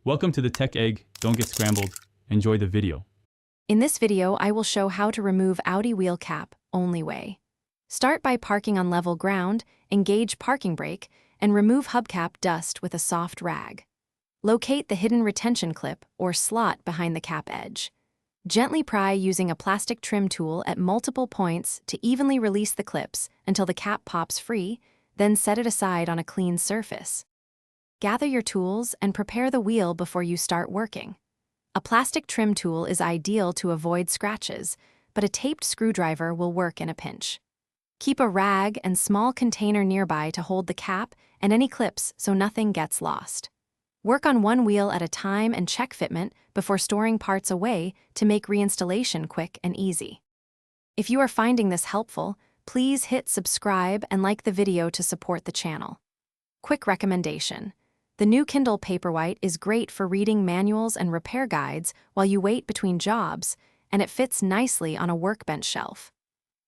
Welcome to the Tech Egg. Don't get scrambled. Enjoy the video. In this video, I will show how to remove Audi wheel cap only way. Start by parking on level ground, engage parking brake, and remove hubcap dust with a soft rag. Locate the hidden retention clip or slot behind the cap edge. Gently pry using a plastic trim tool at multiple points to evenly release the clips until the cap pops free, then set it aside on a clean surface. Gather your tools and prepare the wheel before you start working. A plastic trim tool is ideal to avoid scratches, but a taped screwdriver will work in a pinch. Keep a rag and small container nearby to hold the cap and any clips so nothing gets lost. Work on one wheel at a time and check fitment before storing parts away to make reinstallation quick and easy. If you are finding this helpful, please hit subscribe and like the video to support the channel. Quick recommendation. The new Kindle Paperwhite is great for reading manuals and repair guides while you wait between jobs, and it fits nicely on a workbench shelf.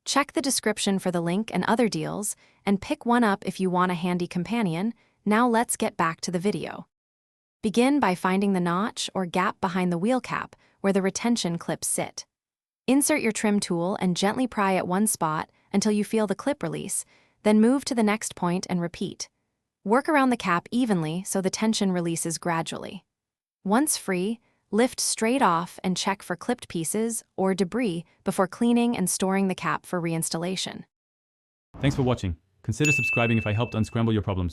Check the description for the link and other deals, and pick one up if you want a handy companion. Now let's get back to the video. Begin by finding the notch or gap behind the wheel cap where the retention clips sit. Insert your trim tool and gently pry at one spot until you feel the clip release, then move to the next point and repeat. Work around the cap evenly so the tension releases gradually. Once free, lift straight off and check for clipped pieces or debris before cleaning and storing the cap for reinstallation. Thanks for watching. Consider subscribing if I helped unscramble your problems.